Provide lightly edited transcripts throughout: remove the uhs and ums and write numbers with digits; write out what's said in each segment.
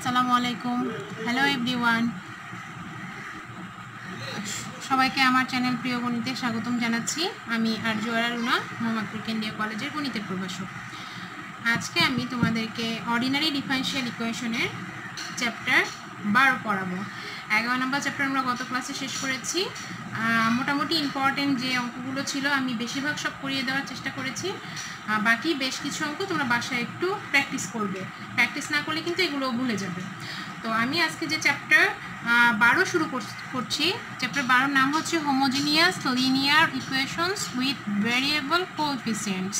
আসসালামু আলাইকুম। Hello everyone, সবাইকে আমার চ্যানেল প্রিয় গণিতে স্বাগতম জানাচ্ছি। আমি আরজুয়ারা রুনা, মোহাম্মদপুর কেন্দ্রীয় কলেজের গণিতের প্রভাষক। আজকে আমি তোমাদেরকে অর্ডিনারি ডিফারেনশিয়াল ইকুয়েশনের চ্যাপ্টার 12 পড়াবো। 11 নম্বর চ্যাপ্টার আমরা গত ক্লাসে শেষ করেছি। মোটামুটি ইম্পর্টেন্ট যে অঙ্কগুলো ছিল আমি বেশিরভাগ সব করিয়ে দেওয়ার চেষ্টা করেছি। বাকি বেশ কিছু অঙ্ক তোমরা বাসায় একটু প্র্যাকটিস করবে, প্র্যাকটিস না করলে কিন্তু এগুলো ভুলে যাবে। তো আমি আজকে যে চ্যাপ্টার 12 শুরু করছি, চ্যাপ্টার 12 নাম হচ্ছে homogeneous linear equations with variable coefficients.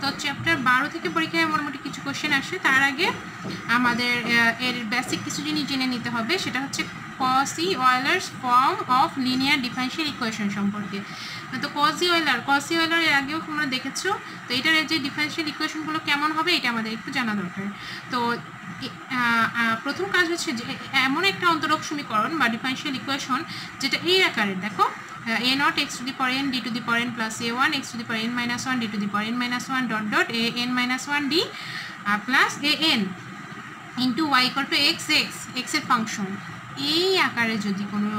তো চ্যাপ্টার 12 থেকে পরীক্ষায় মোটামুটি কিছু কোশ্চেন আসে। তার আগে আমাদের এর বেসিক কিছু জিনিস জেনে নিতে হবে, সেটা হচ্ছে Cauchy Euler's form of linear differential equation সম্পর্কে। তো কসি অয়েলার এর আগেও তোমরা দেখেছো। তো এটার যে ডিফারেনশিয়াল ইকুয়েশনগুলো কেমন হবে এটা আমাদের একটু জানা দরকার। তো প্রথম কাজ হচ্ছে যে এমন একটা অন্তরক সমীকরণ বা ডিফারেনশিয়াল ইকুয়েশন যেটা এই আকারের, দেখো a naught x to the power n d to the power n plus a1 x to the power n minus 1 d to the power n minus 1 dot dot a n minus 1 d plus a n into y equal to x এর function. এই আকারে যদি কোনো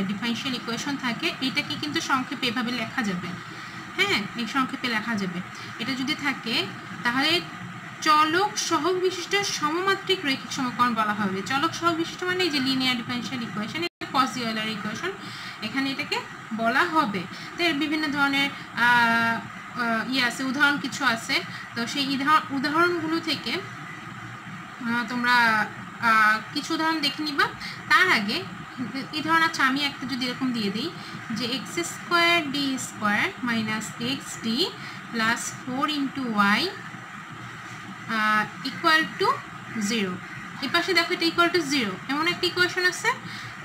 differential equation থাকে এটাকে কিন্তু সংক্ষেপে এভাবে লেখা যাবে। হ্যাঁ, এই সংক্ষেপে লেখা যাবে। এটা যদি থাকে তাহলে চলক সহগ বিশিষ্ট সমমাত্রিক রৈখিক সমীকরণ বলা হবে। চলক সহগ বিশিষ্ট মানে এই যে linear differential equation, Cauchy Euler equation, এখানে এটাকে বলা হবে। তো এর বিভিন্ন ধরনের আছে, উদাহরণ কিছু আছে। তো সেই উদাহরণগুলো থেকে তোমরা কিছু উদাহরণ দেখে নিবা। তার আগে এই ধরুন, আচ্ছা আমি একটা যদি এরকম দিয়ে দিই যে x square D square minus x D plus 4 into y equal to 0। এই পাশে দেখো এটা ইকুয়াল টু 0 এমন একটা ইকুয়েশন আছে।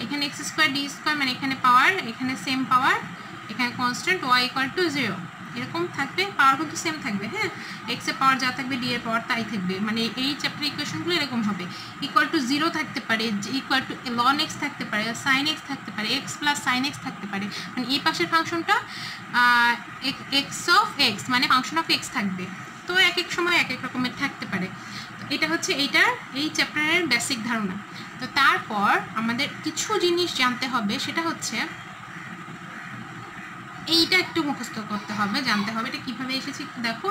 এখানে এক্স স্কোয়ার ডি স্কোয়ার মানে এখানে পাওয়ার, এখানে সেম পাওয়ার, এখানে কনস্ট্যান্ট ওয়াই ইকুয়াল টু 0 এরকম থাকবে। পাওয়ার কিন্তু সেম থাকবে। হ্যাঁ, এক্স এর পাওয়ার যা থাকবে ডি এর পাওয়ার তাই থাকবে। মানে এই চ্যাপ্টার ইকুয়েশনগুলো এরকম হবে। ইকুয়াল টু 0 থাকতে পারে, ইকুয়াল টু লন এক্স থাকতে পারে, সাইন এক্স থাকতে পারে, এক্স প্লাস সাইন এক্স থাকতে পারে। মানে এই পাশের ফাংশনটা এক্স অফ এক্স মানে ফাংশন অফ এক্স থাকবে। তো এক এক সময় এক এক রকমের থাকতে পারে। তো এটা হচ্ছে এই চ্যাপ্টারের বেসিক ধারণা। তো তারপর আমাদের কিছু জিনিস জানতে হবে, সেটা হচ্ছে এইটা একটু মুখস্থ করতে হবে, জানতে হবে এটা কীভাবে এসেছে। দেখো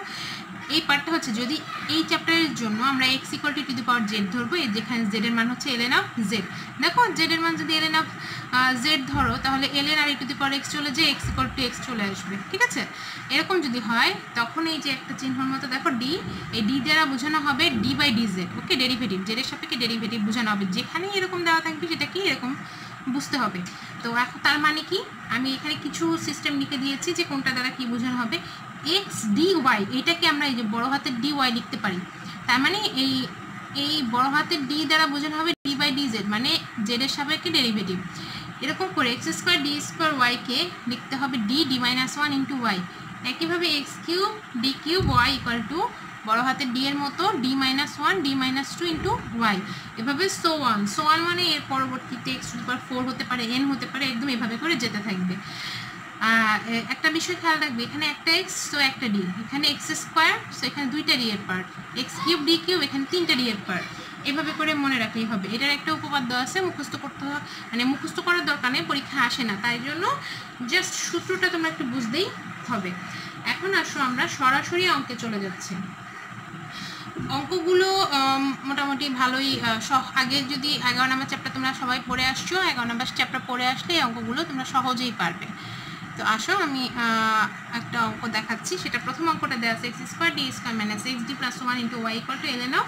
এই পার্টটা হচ্ছে, যদি এই চ্যাপ্টারের জন্য আমরা x equal to the power z ধরবো, যেখানে জেড এর মান হচ্ছে এলএন অফ জেড। দেখো জেড এর মান যদি এলএন অফ জেড ধরো তাহলে এলএন আর e to the power x চলে যে এক্স ইকুয়াল টু এক্স চলে আসবে। ঠিক আছে, এরকম যদি হয় তখন এই যে একটা চিহ্নর মতো দেখো ডি, এই ডি দ্বারা বোঝানো হবে D by D Z. Okay, derivative, জেডের সাপেক্ষে ডেরিভেটিভ বোঝানো হবে। যেখানেই এরকম দেওয়া থাকবে সেটা কি এরকম বুঝতে হবে। তো এখন তার মানে কি, আমি এখানে কিছু সিস্টেম লিখে দিয়েছি যে কোনটা দ্বারা কি বোঝানো হবে। এক্স ডি ওয়াই, এইটাকে আমরা এই যে বড় হাতের ডি ওয়াই লিখতে পারি। তার মানে এই বড় হাতের ডি দ্বারা বোঝানো হবে ডি বাই ডি জেড, মানে জেডের সাপেক্ষে ডেরিভেটিভ। এরকম করে এক্স স্কোয়ার ডি স্কোয়ার ওয়াইকে লিখতে হবে ডি মাইনাস 1 ইন্টু ওয়াই। একইভাবে x cube D cube y equal to বড় হাতের ডি এর মতো D minus 1 D minus 2 into y. এভাবে সো ওয়ান মানে এর পরবর্তীতে এক্স টু দি পাওয়ার 4 হতে পারে, এন হতে পারে, একদম এভাবে করে যেতে থাকবে। একটা বিষয় খেয়াল রাখবে, এখানে একটা এক্স তো একটা ডি, এখানে এক্স স্কোয়ার তো এখানে 2টা ডি এর part, x cube D cube এখানে 3টা ডি এর পার্ট। এভাবে করে মনে রাখলেই হবে। এটার একটা উপপাদ্য আছে, মুখস্থ করতে হবে, মানে মুখস্থ করার দরকার নেই, পরীক্ষা আসে না, তাই জন্য জাস্ট সূত্রটা তোমরা একটু বুঝতেই হবে। এখন আসো আমরা সরাসরি অঙ্কে চলে যাচ্ছি। অঙ্কগুলো মোটামুটি ভালোই আগে যদি 11 নম্বর চ্যাপ্টার তোমরা সবাই পড়ে আসছো, 11 নম্বর চ্যাপ্টার পড়ে আসলে এই অঙ্কগুলো তোমরা সহজেই পারবে। তো আসো আমি একটা অঙ্ক দেখাচ্ছি। সেটা প্রথম অঙ্কটা দেওয়া আছে x square D square minus x D plus 1 into y equal to LN of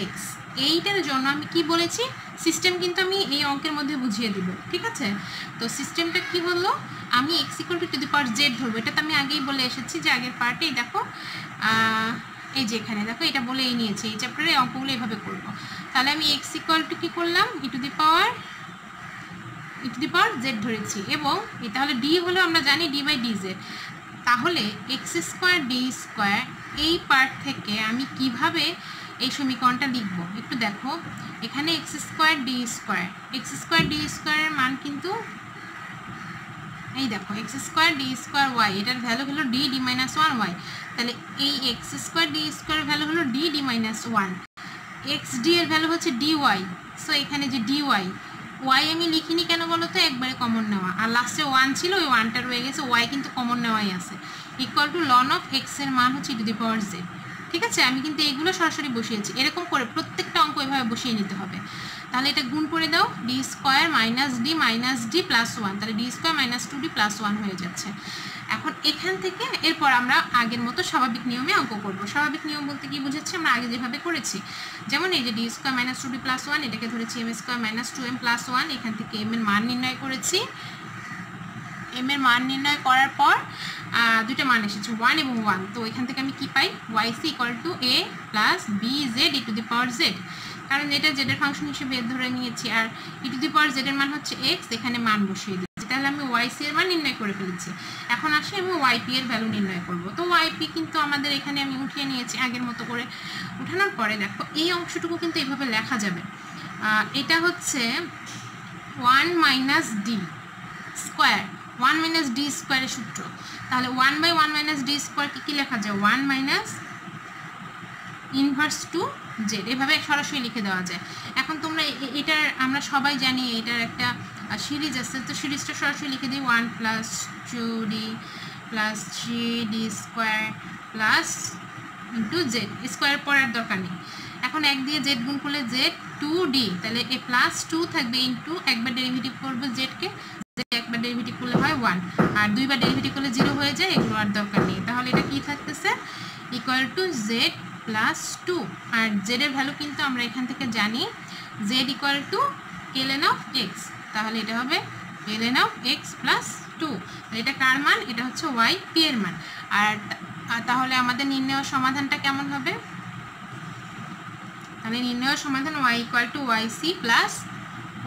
x. এইটার জন্য আমি কি বলেছি, সিস্টেম কিন্তু আমি এই অঙ্কের মধ্যে বুঝিয়ে দিব। ঠিক আছে, তো সিস্টেমটা কি হলো, আমি x equal to the power z ধরবো। এটা তো আমি আগেই বলে এসেছি যে আগের পার্টেই দেখো এই যে এখানে দেখো এটা বলেই নিয়েছি, এই চ্যাপ্টারে অঙ্কগুলো এভাবে করবো। তাহলে আমি এক্স ইকুয়াল টু কি করলাম, ই টু দি পাওয়ার জেড ধরেছি, এবং তাহলে ডি হলো আমরা জানি ডি বাই ডি জেড। তাহলে এক্স স্কোয়ার ডি স্কোয়ার এই পার্ট থেকে আমি কিভাবে এই সমীকরণটা লিখব একটু দেখো। এখানে এক্স স্কোয়ার ডি স্কোয়ারের মান কিন্তু এই দেখো x square D square y, এটার ভ্যালু হলো ডি মাইনাস 1 ওয়াই। তাহলে এই এক্স স্কোয়ার ডি স্কোয়ারের ভ্যালু হলো ডি মাইনাস 1। এক্স ডি এর ভ্যালু হচ্ছে ডিওয়াই। সো এখানে যে ডিওয়াই, ওয়াই আমি লিখিনি কেন বলো তো, একবারে কমন নেওয়া, আর লাস্টে 1 ছিল, ওই 1টা রয়ে গেছে, ওয়াই কিন্তু কমন নেওয়াই আছে। Equal to ln of x এর মান হচ্ছে টু দি পাওয়ার জেড। ঠিক আছে, আমি কিন্তু এইগুলো সরাসরি বসিয়েছি। এরকম করে প্রত্যেকটা অঙ্ক এভাবে বসিয়ে নিতে হবে। তাহলে এটা গুণ করে দাও, D square minus D plus 1, তাহলে D square minus 2d plus 1 হয়ে যাচ্ছে। এখন এখান থেকে এরপর আমরা আগের মতো স্বাভাবিক নিয়মে অঙ্ক করব। স্বাভাবিক নিয়ম বলতে কি বুঝাচ্ছি, আমরা আগে যেভাবে করেছি, যেমন এই যে D square minus 2d plus 1, এটাকে ধরেছি M square minus 2m plus 1, এখান থেকে এম এর মান নির্ণয় করেছি। এম এর মান নির্ণয় করার পর দুইটা মান এসেছে 1 এবং 1, তো এখান থেকে আমি কি পাই, y c equal to A plus B Z e to the power Z, কারণ এটা জেডের ফাংশন হিসেবে ধরে নিয়েছি, আর ই টু দি পাওয়ার জেডের মান হচ্ছে এক্স, এখানে মান বসিয়ে দিচ্ছি। তাহলে আমি ওয়াইসি এর মান নির্ণয় করে ফেলেছি। এখন আসি আমি ওয়াইপি এর ভ্যালু নির্ণয় করব। তো ওয়াইপি কিন্তু আমাদের এখানে আমি উঠিয়ে নিয়েছি আগের মতো করে। উঠানোর পরে দেখো এই অংশটুকু কিন্তু এইভাবে লেখা যাবে, এটা হচ্ছে 1 minus D square, 1 minus D স্কোয়ারের সূত্র। তাহলে 1/1 মাইনাস ডি স্কোয়ার কি লেখা যায়, 1 মাইনাস ইনভার্স টু জেড, এভাবে সরাসরি লিখে দেওয়া যায়। এখন তোমরা এটার আমরা সবাই জানি এটার একটা সিরিজ আছে, তো সিরিজটা সরাসরি লিখে দিই 1 plus 2d plus 3d square plus into Z, square পড়ার দরকার নেই। এখন 1 দিয়ে জেড গুণ করলে জেড 2d, তাহলে এ প্লাস 2 থাকবে ইন্টু একবার ডেরিভেটিভ করবো জেডকে, একবার ডেরিভেটিভ করলে হয় 1, আর দুইবার ডেরিভেটিভ করলে 0 হয়ে যায়, এগুলো আর দরকার নেই। তাহলে এটা কি থাকতেছে, ইকুয়াল টু জেড প্লাস 2, আর জেডের ভ্যালু কিন্তু আমরা এখান থেকে জানি Z equal to ln of X, তাহলে এটা হবে ln অফ এক্স প্লাস 2। এটা কার মান, এটা হচ্ছে ওয়াই পি এর মান। আর তাহলে আমাদের নির্ণয় সমাধানটা কেমন হবে, তাহলে নির্ণয় সমাধান Y equal to Y C plus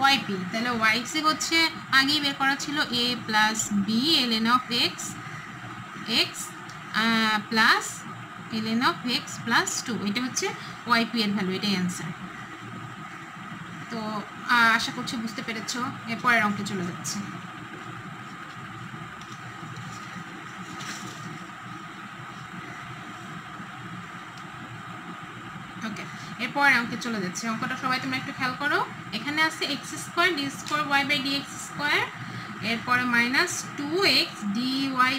y p. তাহলে ওয়াইসি হচ্ছে আগেই বের করা ছিল A plus B ln of X X plus ln of X plus 2, এটা হচ্ছে ওয়াইপি এর ভ্যালু, এটাই অ্যান্সার। তো আশা করছি বুঝতে পেরেছো। এরপরের অঙ্কে চলে যাচ্ছে। ওকে, এরপরের অঙ্কে চলে যাচ্ছে। অঙ্কটা সবাই তোমরা একটু খেয়াল করো। এখানে আছে x square D square Y by D x square, এরপরে minus 2x dy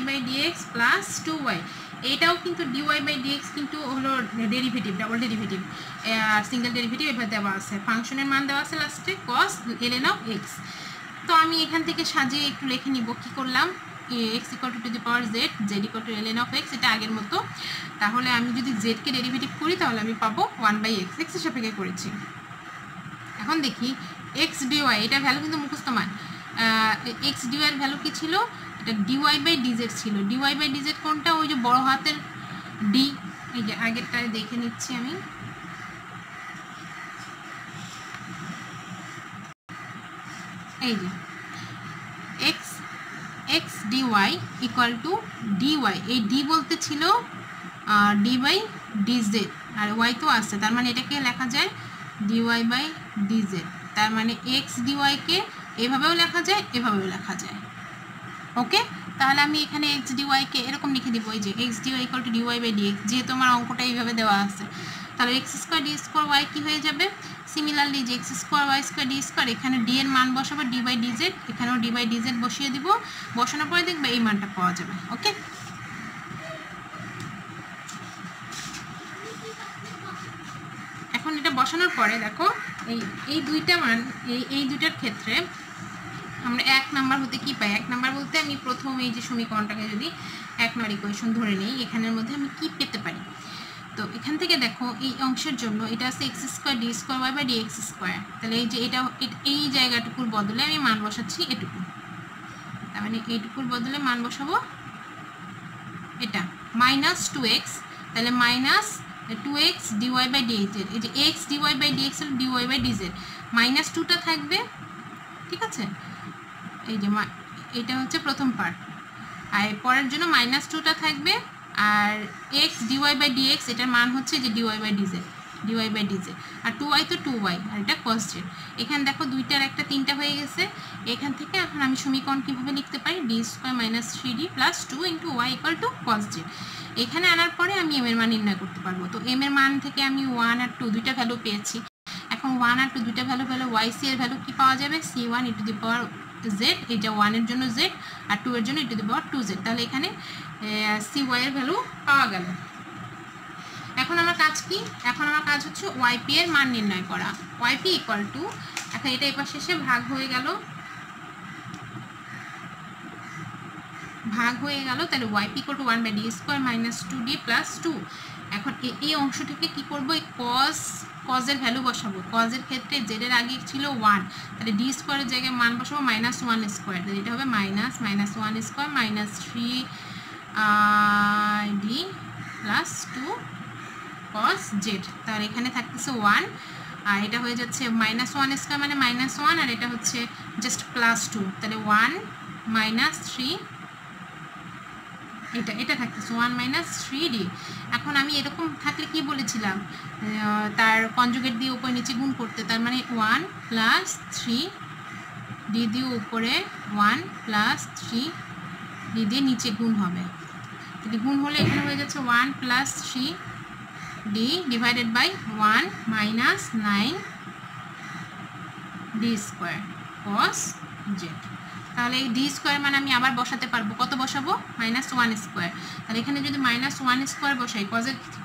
by dx plus 2y, এইটাও কিন্তু dy বাই dx কিন্তু হলো ডেরিভেটিভ, ডাবল ডেরিভেটিভ আর সিঙ্গেল ডেরিভেটিভ এভাবে দেওয়া আছে। ফাংশনের মান দেওয়া আছে লাস্টে cos ln অফ x। তো আমি এখান থেকে সাজিয়ে একটু লিখে নিব, কি করলাম, x equal to the power z, z equal to ln of x, এটা আগের মতো। তাহলে আমি যদি z কে ডেরিভেটিভ করি তাহলে আমি পাবো 1/x, x এর সাপেক্ষে করেছি। এখন দেখি x dy, এটা ভ্যালু কিন্তু মুখস্থ মান। x dy এর ভ্যালু কি ছিল, এটা dy বাই dz ছিল। dy বাই dz কোনটা, ওই যে বড় হাতের d, এই যে আগেরটায় দেখে নিচ্ছি আমি, এই যে x dy equal to dy, এই d বলতে ছিল d বাই dz, আর y তো আছে, তার মানে এটাকে লেখা যায় dy বাই dz। তার মানে x dy কে এভাবেও লেখা যায়, এভাবেও লেখা যায়। ওকে, তাহলে আমি এখানে x dy কে এরকম লিখে দিব, এই যে x dy equal to dy by dx, যেহেতু আমার অঙ্কটা এইভাবে দেওয়া আছে। তাহলে x square D square y কি হয়ে যাবে, সিমিলারলি যে x square y square D square, এখানে d এর মান বসাবো d বাই dz, এখানেও d বাই dz বসিয়ে দিব, বসানোর পরে দেখবে এই মানটা পাওয়া যাবে। ওকে, এখন এটা বসানোর পরে দেখো এই দুইটা মান, এই দুইটার ক্ষেত্রে আমরা 1 নাম্বার হতে কি পাই, 1 নাম্বার বলতে আমি প্রথম এই যে সমীকরণটাকে যদি 1 নাম্বার ইকুয়েশন ধরে নিই, এখানের মধ্যে আমি কি পেতে পারি। তো এখান থেকে দেখো এই অংশের জন্য এটা আছে x square D square Y by D x square, তাহলে এই যে এটা এই জায়গাটুকুর বদলে আমি মান বসাচ্ছি এটুকু, তার মানে এইটুকুর বদলে মান বসাবো এটা মাইনাস 2x, তাহলে minus 2x dy by dz, এই যে x dy বাই dx হলো dy বাই dz, মাইনাস 2টা থাকবে, ঠিক আছে, এই যে এটা হচ্ছে প্রথম পার্ট, আর পরের জন্য মাইনাস 2টা থাকবে, আর x dy বাই dx এটার মান হচ্ছে যে dy by dz, dy by dz, আর 2y তো 2y, আর এটা কস জেড। এখানে দেখো দুইটার একটা তিনটা হয়ে গেছে। এখান থেকে এখন আমি সমীকরণ কীভাবে লিখতে পারি, D square minus 3d plus 2 into y equal to cos z. এখানে আনার পরে আমি এম এর মান নির্ণয় করতে পারবো। তো এম এর মান থেকে আমি 1 আর 2 দুইটা ভ্যালু পেয়েছি। এখন 1 আর 2 দুইটা ভ্যালু পেলে ওয়াই সি এর ভ্যালু কী পাওয়া যাবে, c1 E to the power Z, এটা 1 এর জন্য জেড আর 2 এর জন্য ই টু দি পাওয়ার 2z। তাহলে এখানে cy এর ভ্যালু পাওয়া গেল। এখন আমার কাজ কি, এখন আমার কাজ হচ্ছে yp এর মান নির্ণয় করা। yp ইকুয়াল টু, এখন এটা এবার শেষে ভাগ হয়ে গেল, তাহলে yp equal to 1 by D square minus 2d plus 2। এখন এই অংশটাকে কি করবো, এই কজের ভ্যালু বসাবো। কজের ক্ষেত্রে জেডের আগে ছিল 1, তাহলে ডি স্কোয়ারের জায়গায় মান বসাবো মাইনাস 1 স্কোয়ার, তাহলে এটা হবে minus 1 square minus 3d plus 2 কস জেড। তাহলে এখানে থাকতেছে 1, আর এটা হয়ে যাচ্ছে মাইনাস 1 স্কোয়ার মানে মাইনাস 1, আর এটা হচ্ছে জাস্ট প্লাস 2, তাহলে 1 মাইনাস 3, এটা থাকতেছে 1 মাইনাস 3d। এখন আমি এরকম থাকলে কি বলেছিলাম, তার কনজুগেট দিয়ে উপরে নিচে গুণ করতে, তার মানে 1 প্লাস 3d দিয়ে উপরে 1 প্লাস 3d দিয়ে নিচে গুণ হবে। যদি গুণ হলে এখানে হয়ে যাচ্ছে 1 plus 3d divided by 1 minus 9d square cos z. তাহলে এই ডি স্কোয়ার মানে আমি আবার বসাতে পারবো, কত বসাবো, মাইনাস 1 স্কোয়ার। তাহলে এখানে যদি মাইনাস 1 স্কোয়ার বসাই,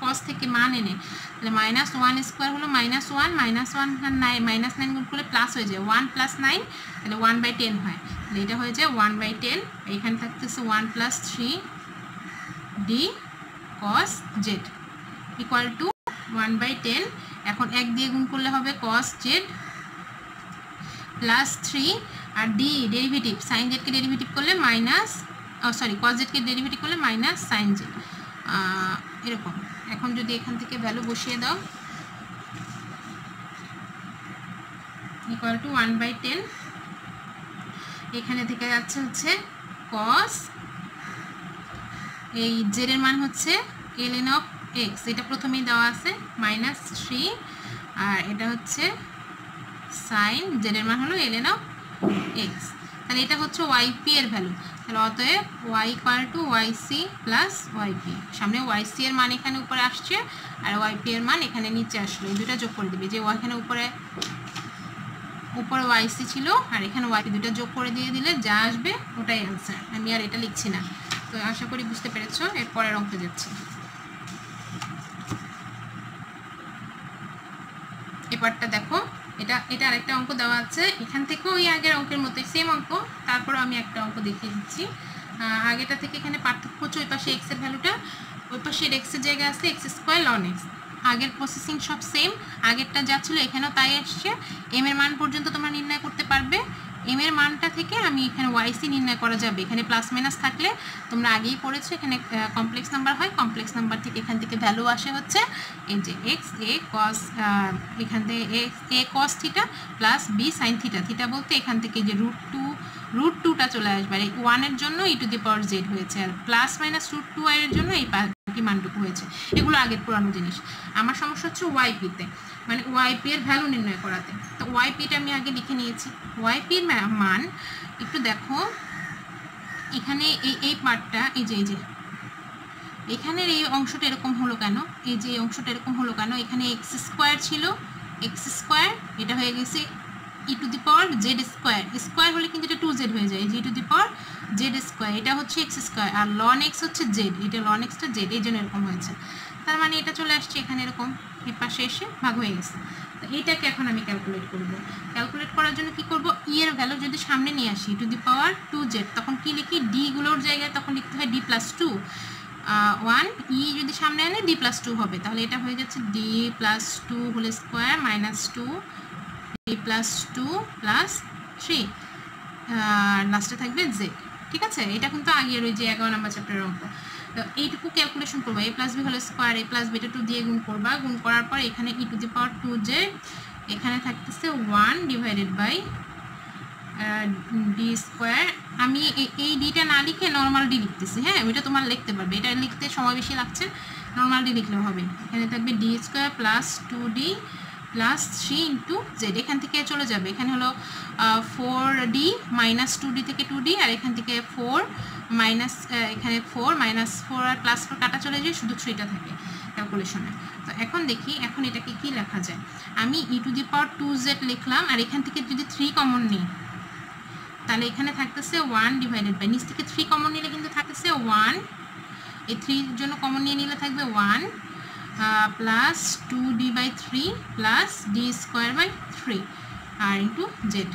কস থেকে মান এনে, তাহলে মাইনাস 1 স্কোয়ার হলো মাইনাস 1, মাইনাস 1 মাইনাস 9 গুণ করলে প্লাস হয়ে যায় 1 প্লাস 9, তাহলে 1/10 হয়। তাহলে এটা হয়ে যায় 1/10। এখানে থাকতেছে 1 প্লাস 3d কস জেড ইকুয়াল টু 1/10। এখন 1 দিয়ে গুণ করলে হবে কস জেড প্লাস 3, আর ডি ডেরিভেটিভ সাইন জেডকে ডেরিভেটিভ করলে মাইনাস, কস জেডকে ডেরিভেটিভ করলে মাইনাস সাইন জেড, এরকম। এখন যদি এখান থেকে ভ্যালু বসিয়ে দাও, ইকুয়াল টু 1/10, এখানে থেকে যাচ্ছে হচ্ছে কস, এই জেডের মান হচ্ছে ln অফ এক্স, এটা প্রথমেই দেওয়া আছে মাইনাস 3, আর এটা হচ্ছে সাইন জেডের মান হলো ln অফ এক্স। তাহলে এটা হচ্ছে yp এর ভ্যালু। তাহলে অতএব y equal to yc plus yp, সামনে yc এর মান এখানে উপরে আসছে আর yp এর মান এখানে নিচে আসলো, এই দুটো যোগ করে দিবে। যে এখানে উপরে yc ছিল আর এখানে yp, দুটো যোগ করে দিয়ে দিলে যা আসবে ওটাই অ্যান্সার। আমি আর এটা লিখছি না। তো আশা করি বুঝতে পেরেছো। এর পরের অঙ্কে যাচ্ছি। এবারটা দেখো, এটা আরেকটা অঙ্ক দেওয়া আছে। এখান থেকে ওই আগের অঙ্কের মতোই সেম অঙ্ক, তারপর আমি একটা অঙ্ক দেখিয়ে দিচ্ছি। আগেটা থেকে এখানে পার্থক্য হচ্ছে ওই পাশে এক্সের ভ্যালুটা, ওই পাশে এক্সের জায়গায় আছে এক্স স্কোয়ার লন এক্স। আগের প্রসেসিং সব সেম, আগেরটা যা ছিল এখানেও তাই আসছে। এম এর মান পর্যন্ত তোমরা নির্ণয় করতে পারবে। এম এর মানটা থেকে আমি এখানে ওয়াইসি নির্ণয় করা যাবে। এখানে প্লাস মাইনাস থাকলে তোমরা আগেই পড়েছো, এখানে কমপ্লেক্স নাম্বার হয়, কমপ্লেক্স নাম্বার থেকে এখান থেকে ভ্যালু আসে হচ্ছে এই যে এক্স এ কস, এখান থেকে X A cos theta plus B sine theta. Theta বলতে এখান থেকে যে রুট টুটা চলে আসবে, আর এই 1 এর জন্য ই টু দি পাওয়ার জেড হয়েছে, আর প্লাস মাইনাস রুট 2 এর জন্য এই বাকি মানটুকু হয়েছে। এগুলো আগের পুরানো জিনিস। আমার সমস্যা হচ্ছে ওয়াইপিতে, মানে ওয়াইপি এর ভ্যালু নির্ণয় করাতে। তো ওয়াইপিটা আমি আগে লিখে নিয়েছি। ওয়াইপির মান একটু দেখো, এখানে এই পার্টটা, এই যে এখানের এই অংশটা এরকম হলো কেন, এই যে অংশটা এরকম হলো কেন, এখানে এক্স স্কোয়ার ছিল, এক্স স্কোয়ার এটা হয়ে গেছে e to the power Z square. Square হলে কিন্তু এটা 2z হয়ে যায়, G to the power Z square, এটা হচ্ছে এক্স স্কোয়ার, আর লন এক্স হচ্ছে জেড, এটা লন এক্সটা জেড, এই জন্য এরকম হয়েছে। তার মানে এটা চলে আসছে এখানে এরকম, এর পাশে এসে ভাগ হয়ে গেছে। তো এইটাকে এখন আমি ক্যালকুলেট করব। ক্যালকুলেট করার জন্য কি করব, ই এর ভ্যালু যদি সামনে নিয়ে আসি টু দি পাওয়ার 2z, তখন কি লিখি, ডিগুলোর জায়গায় তখন লিখতে হয় ডি প্লাস 2, 1 ই যদি সামনে আনে ডি প্লাস 2 হবে। তাহলে এটা হয়ে যাচ্ছে D plus 2 whole square minus 2 D plus 2 plus 3, লাস্টে থাকবে জেড। ঠিক আছে, এটা কিন্তু আগের ওই যে 11 নম্বর চ্যাপ্টারের অঙ্ক। তো এইটুকু ক্যালকুলেশন করবো, এ প্লাস বি হোল স্কোয়ার এ প্লাস বিটা 2 দিয়ে গুণ করবা, গুণ করার পর এখানে ই টু দি পাওয়ার 2z, এখানে থাকতেছে 1 ডিভাইডেড বাই ডি স্কোয়ার, আমি এই ডিটা না লিখে নর্মাল ডি লিখতেছি, হ্যাঁ ওইটা তোমার লিখতে পারবে, এটা লিখতে সময় বেশি লাগছে, নর্মাল ডি লিখলেও হবে। এখানে থাকবে D square plus 2d plus 3 into Z, এখান থেকে চলে যাবে, এখানে হলো 4d মাইনাস 2d থেকে 2d, আর এখান থেকে 4 মাইনাস এখানে 4 মাইনাস 4 আর প্লাস 4 কাটা চলে যায়, শুধু 3টা থাকে ক্যালকুলেশনে। তো এখন দেখি এখন এটাকে কি লেখা যায়। আমি e⁻2z লিখলাম, আর এখান থেকে যদি 3 কমন নিই তাহলে এখানে থাকতেছে 1 ডিভাইডেড বাই, নিচ থেকে 3 কমন নিলে কিন্তু থাকতেছে 1, এই 3 জন্য কমন নিয়ে নিলে থাকবে 1 plus 2d/3 plus D square by 3 আর ইন্টু জেড।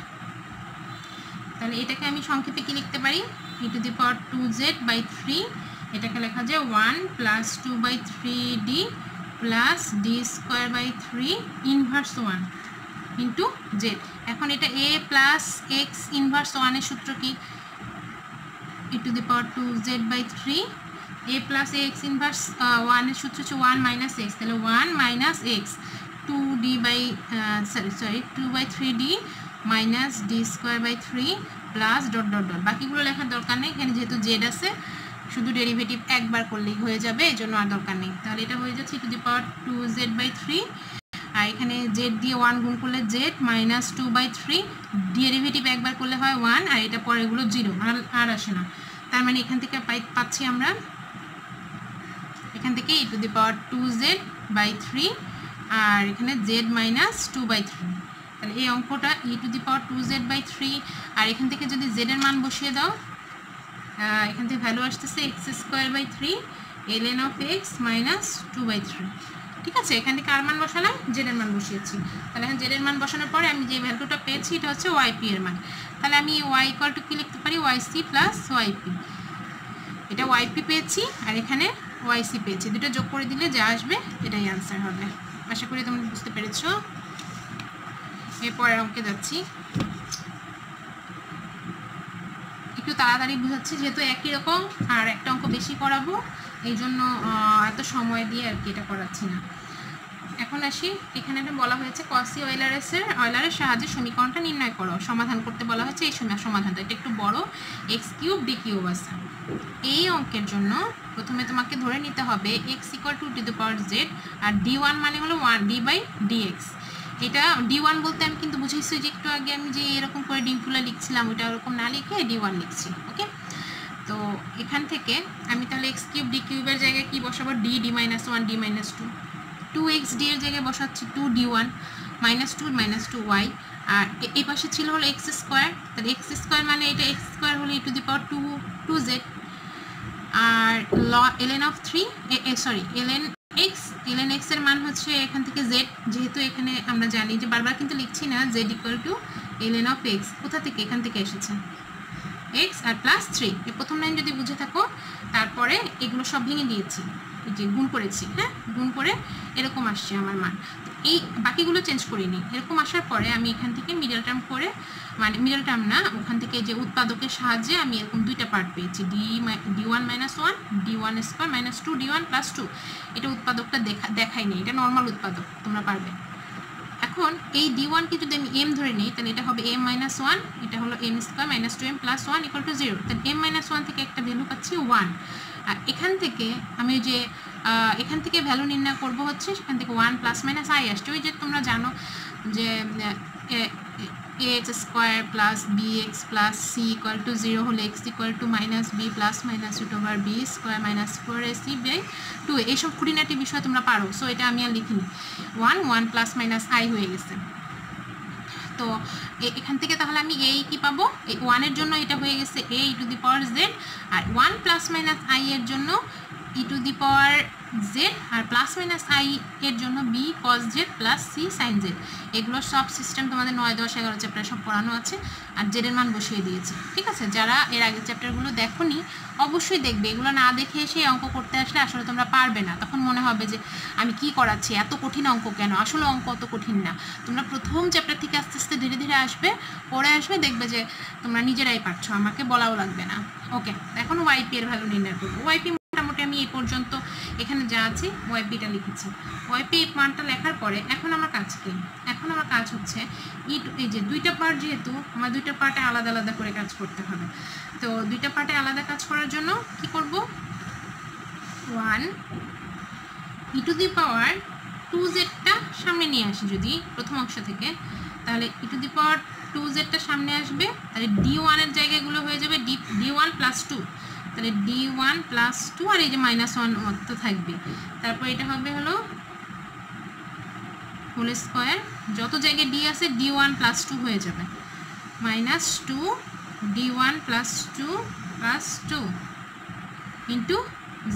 তাহলে এটাকে আমি সংক্ষেপে কি লিখতে পারি, e⁻2z/3, এটাকে লেখা যায় 1 plus 2/3d plus D square by 3 inverse 1 into z. এখন এটা a প্লাস এক্স ইনভার্স 1 এর সূত্র কি, e⁻2z/3 a plus x inverse 1 এর সূত্র হচ্ছে 1 মাইনাস এক্স, তাহলে 1 minus x 2/3d minus D square by 3 plus dot dot dot, বাকিগুলো লেখার দরকার নেই, এখানে যেহেতু জেড আছে শুধু ডেরিভেটিভ একবার করলেই হয়ে যাবে, এই জন্য আর দরকার নেই। তাহলে এটা হয়ে যাচ্ছে e⁻2z/3, আর এখানে জেড দিয়ে 1 গুণ করলে জেড মাইনাস 2/3, ডেরিভেটিভ একবার করলে হয় 1, আর এটা পরে এগুলো 0 আর আসে না, তার মানে এখান থেকে পাচ্ছি আমরা এখান থেকে e⁻2z/3 আর এখানে জেড মাইনাস 2/3। তাহলে এই অঙ্কটা e⁻2z/3, আর এখান থেকে যদি জেড এর মান বসিয়ে দাও, এখান থেকে ভ্যালু আসতেছে x²/3 ln of x minus 2/3, ঠিক আছে। এখান থেকে আর মান বসালাম, জেড এর মান বসিয়েছি, তাহলে এখন জেড এর মান বসানোর পরে আমি যে ভ্যালুটা পেয়েছি এটা হচ্ছে yp এর মান, তাহলে আমি y = কি লিখতে পারি, yc প্লাস yp, এটা yp পেয়েছি আর এখানে yc পেয়েছি, দুটো যোগ করে দিলে যা আসবে এটাই আনসার হবে। আশা করি তোমরা বুঝতে পেরেছো। এরপরের অঙ্কে যাচ্ছি, একটু তাড়াতাড়ি বুঝাচ্ছি যেহেতু একই রকম আর একটা অঙ্ক বেশি করাবো, এই জন্য এত সময় দিয়ে আর কি এটা করাচ্ছি না। এখন আসি, এখানে বলা হয়েছে কসি অয়লারের সাহায্যে সমীকরণটা নির্ণয় করো, সমাধান করতে বলা হয়েছে। এই সমাধানটা এটা একটু বড়, x³ d³ আছে। এই অঙ্কের জন্য প্রথমে তোমাকে ধরে নিতে হবে x = (2^z) আর d1 মানে হলো 1d/dx। এটা d1 বলতে আমি কিন্তু বুঝেছি যে একটু আগে আমি যে এরকম করে ডিমফুলা লিখছিলাম ওইটা ওরকম না লিখে d1 লিখছি, ওকে। তো এখান থেকে আমি তাহলে x³ d³ এর জায়গায় কি বসাবো, d -1 d -2, 2xd এর জায়গায় বসাচ্ছি 2d1 -2 2y, আর এই পাশে ছিল হলো x², তাহলে x² মানে এটা x² হলো e⁻2z, R ln of 3 ln x এর মান হচ্ছে এখান থেকে z, যেহেতু এখানে আমরা জানি যে বারবার কিন্তু লিখছি না z = ln of x, কোথা থেকে, এখান থেকে এসেছে x আর প্লাস 3, এই প্রথম লাইন যদি বুঝে থাকো, তারপরে এগুলো সব ভেঙে দিয়েছি, এই যে গুণ করেছি, হ্যাঁ গুণ করে এরকম আসছে আমার মান, এই বাকিগুলো চেঞ্জ করিনি। এরকম আসার পরে আমি এখান থেকে মিডল টার্ম করে, মানে মিডল টার্ম না, ওখান থেকে যে উৎপাদকের সাহায্যে আমি এরকম দুইটা পার্ট পেয়েছি, d1 - 1 d1² - 2d1 + 2, এটা উৎপাদকটা দেখাইনি, এটা নর্মাল উৎপাদক, তোমরা পারবে। এখন এই d1 কে যদি আমি m ধরে নিই তাহলে এটা হবে m - 1, এটা হলো m² - 2m + 1 = 0, তাহলে m - 1 থেকে একটা ভ্যালু পাচ্ছি 1, আর এখান থেকে আমি যে এখান থেকে ভ্যালু নির্ণয় করব হচ্ছে সেখান থেকে 1 ± i আসছে, ওই যে তোমরা জানো যে ax² + bx + c = 0 হলে x = -b ± √b² - 4ac/2, এইসব খুঁটিনাটি বিষয় তোমরা পারো, সো এটা আমি আর লিখিনি, 1 ± i হয়ে গেছে। তো এখান থেকে তাহলে আমি এই কি পাবো, এই 1 এর জন্য এটা হয়ে গেছে a e⁻z, আর 1 ± i এর জন্য e⁻z, আর ± i এর জন্য b cos z + c sin z। এগুলো সব সিস্টেম তোমাদের 9, 10, 11 চ্যাপ্টার সব পড়ানো আছে, আর জেড এর মান বসিয়ে দিয়েছি, ঠিক আছে। যারা এর আগের চ্যাপ্টারগুলো দেখোনি অবশ্যই দেখবে, এগুলো না দেখে এসে অঙ্ক করতে আসলে আসলে তোমরা পারবে না, তখন মনে হবে যে আমি কি করাচ্ছি, এত কঠিন অঙ্ক কেন, আসলে অঙ্ক অত কঠিন না। তোমরা প্রথম চ্যাপ্টার থেকে আস্তে আস্তে ধীরে ধীরে আসবে, পড়ে আসবে, দেখবে যে তোমরা নিজেরাই পারছো, আমাকে বলাও লাগবে না, ওকে। এখন yp এর ভ্যালু নির্ণয় করবো। yp মোটামুটি আমি এই পর্যন্ত এখানে যা আছে ওয়াইপিটা লিখেছি। ওয়াইপি মানটা লেখার পরে এখন আমার কাজ কি? এখন আমার কাজ হচ্ছে এই যে দুইটা পার্ট, যেহেতু আমার দুইটা পার্টে আলাদা আলাদা করে কাজ করতে হবে, তো দুইটা পার্টে আলাদা কাজ করার জন্য কি করব, 1 e টু দি পাওয়ার 2z-টা সামনে নিয়ে আসি যদি প্রথম অংশ থেকে, তাহলে e টু দি পাওয়ার 2z-টা সামনে আসবে, তাহলে d1 এর জায়গাগুলো হয়ে যাবে d1 প্লাস 2, তাহলে d1 প্লাস 2 আর এই যে -1 তো থাকবে, তারপর এটা হবে হলো হোল স্কোয়ার, যত জায়গায় d আছে d1 প্লাস 2 হয়ে যাবে, -2 d1 plus 2 plus 2 into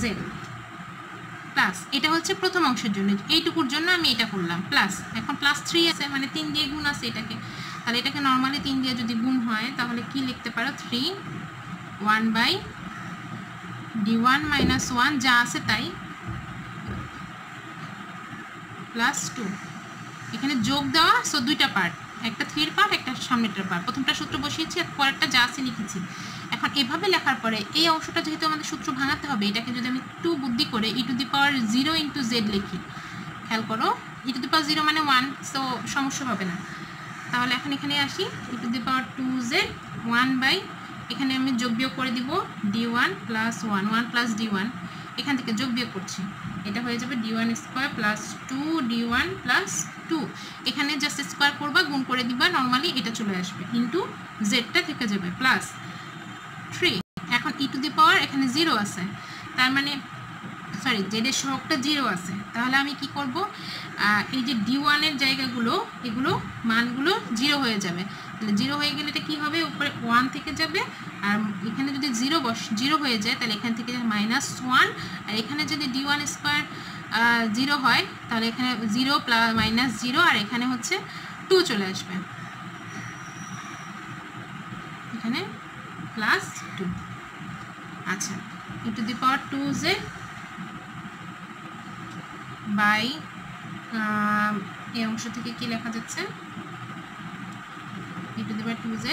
z plus, এটা হচ্ছে প্রথম অংশের জন্য, এইটুকুর জন্য আমি এটা করলাম প্লাস। এখন প্লাস 3 আছে মানে 3 দিয়ে গুণ আছে এটাকে, তাহলে এটাকে নর্মালি 3 দিয়ে যদি গুণ হয় তাহলে কি লিখতে পারো, 3 1 বাই d1 মাইনাস 1 যা আছে তাই প্লাস 2, এখানে যোগ দেওয়া, সো দুইটা পার্ট, একটা 3 পার্ট একটা সামনেটার পার্ট, প্রথমটা সূত্র বসিয়েছি আর পরেরটা যা আছে লিখেছি। এখন এভাবে লেখার পরে এই অংশটা যেহেতু আমাদের সূত্র ভাঙাতে হবে, এটাকে যদি আমি 2 বুদ্ধি করে e to the power 0 into Z লিখি, খেয়াল করো e টু দি পাওয়ার 0 মানে 1, সো সমস্যা হবে না। তাহলে এখন এখানে আসি e to the power 2z 1 by, এখানে আমি যোগ বিয়োগ করে দিব d1 প্লাস 1 1 প্লাস d1, এখান থেকে যোগ বিয়োগ করছি, এটা হয়ে যাবে d1 square plus 2 d1 plus 2, এখানে জাস্ট স্কোয়ার করবা, গুণ করে দিবা, নর্মালি এটা চলে আসবে, ইন্টু জেডটা থেকে যাবে প্লাস 3। এখন e টু দি পাওয়ার এখানে 0 আছে, তার মানে সরি জেডের সহগটা 0 আছে, তাহলে আমি কি করব, এই যে d1 এর জায়গাগুলো এগুলো মানগুলো 0 হয়ে যাবে, তাহলে 0 হয়ে গেলে এটা কী হবে, উপরে 1 থেকে যাবে, আর এখানে যদি 0 হয়ে যায় তাহলে এখান থেকে -1, আর এখানে যদি d1 স্কোয়ার 0 হয় তাহলে এখানে 0 প্লাস -0 আর এখানে হচ্ছে 2 চলে আসবে, এখানে প্লাস 2। আচ্ছা e to the power 2z by, এই অংশ থেকে কি লেখা যাচ্ছে, e to the power 2z,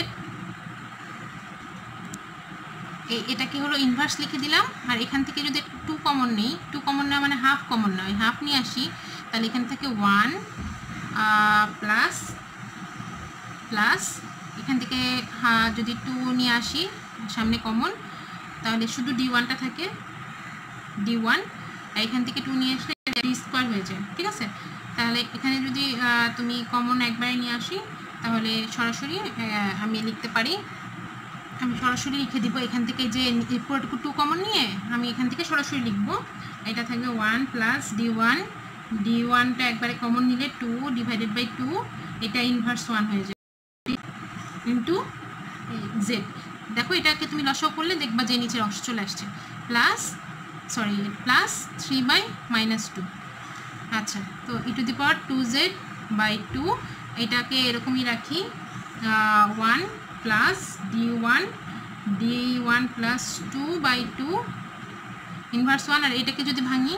এটা কি হলো ইনভার্স লিখে দিলাম, আর এখান থেকে যদি 2 কমন নেই, 2 কমন না মানে হাফ কমন নয়, হাফ নিয়ে আসি, তাহলে এখান থেকে 1 প্লাস প্লাস, এখান থেকে যদি 2 নিয়ে আসি সামনে কমন, তাহলে শুধু d1টা থাকে d1, আর এখান থেকে 2 নিয়ে আসলে d স্কোয়ার হয়ে যায়, ঠিক আছে। তাহলে এখানে যদি তুমি কমন একবারে নিয়ে আসি তাহলে সরাসরি আমি লিখতে পারি, আমি সরাসরি লিখে দিব, এখান থেকে যে পুরোটুকু 2 কমন নিয়ে আমি এখান থেকে সরাসরি লিখবো, এটা থাকবে 1 প্লাস d1, d1টা একবারে কমন নিলে 2 ডিভাইডেড বাই 2, এটা ইনভার্স 1 হয়ে যায় ইন্টু জেড। দেখো এটাকে তুমি লসাগু করলে দেখবা যে নিচের অংশ চলে আসছে, প্লাস 3 বাই -2। আচ্ছা, তো e to the power 2z by 2, এটাকে এরকমই রাখি, 1 plus d1 plus 2 by 2 inverse 1, আর এটাকে যদি ভাঙি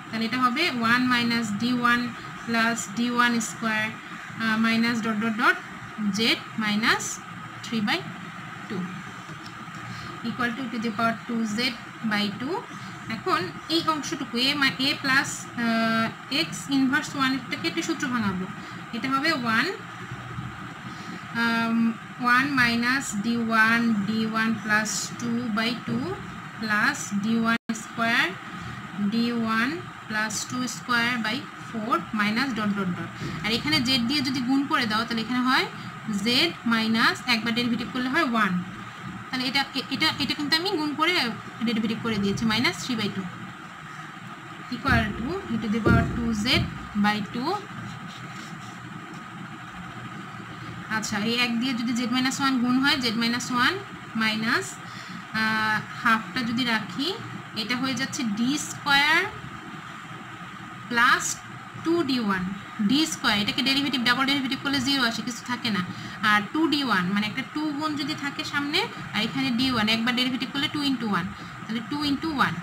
তাহলে এটা হবে 1 minus d1 plus d1 square minus dot dot dot z minus 3 by 2 equal to to the power 2z by 2। এখন এই অংশটুকু a প্লাস এক্স ইনভার্স 1-টাকে একটু সূত্র ভাঙাবো, এটা হবে 1 minus d1 plus 2 by 2 plus d1 square d1 plus 2 square by 4 minus dot dot dot, আর এখানে জেড দিয়ে যদি গুণ করে দাও তাহলে এখানে হয় জেড মাইনাস, একবার ডেরিভেটিভ করলে হয় 1, তাহলে এটা কিন্তু আমি গুণ করে ডেরিভেটিভ করে দিয়েছি, -3/2 equal to e to the power 2z by 2। আচ্ছা, এই এক দিয়ে যদি z-1 গুণ হয় z-1 মাইনাস হাফটা যদি রাখি, এটা হয়ে যাচ্ছে d square plus 2d1 d square, এটাকে ডেরিভেটিভ ডাবল ডেরিভেটিভ করলে 0 আসে, কিছু থাকে না, আর 2d1 মানে একটা 2 গুণ যদি থাকে সামনে, আর এখানে d1 একবার ডেরিভেটিভ করলে 2 × 1, তাহলে 2 × 1,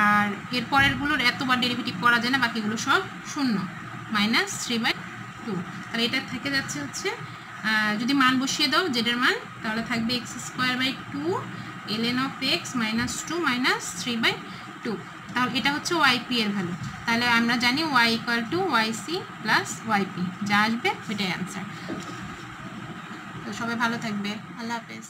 আর এর পরেরগুলোর এতবার ডেরিভেটিভ করা যায় না, বাকিগুলো সব শূন্য, -3/2, তাহলে এটা থেকে যাচ্ছে হচ্ছে, যদি মান বসিয়ে দাও জেডের মান, তাহলে থাকবে x² by 2 ln of x minus 2 minus 3/2। তাহলে এটা হচ্ছে ওয়াইপি এর ভ্যালু। তাহলে আমরা জানি y equal to Owaisi plus YP, যা আসবে ওইটাই অ্যান্সার। তো সবাই ভালো থাকবে, আল্লাহ হাফেজ।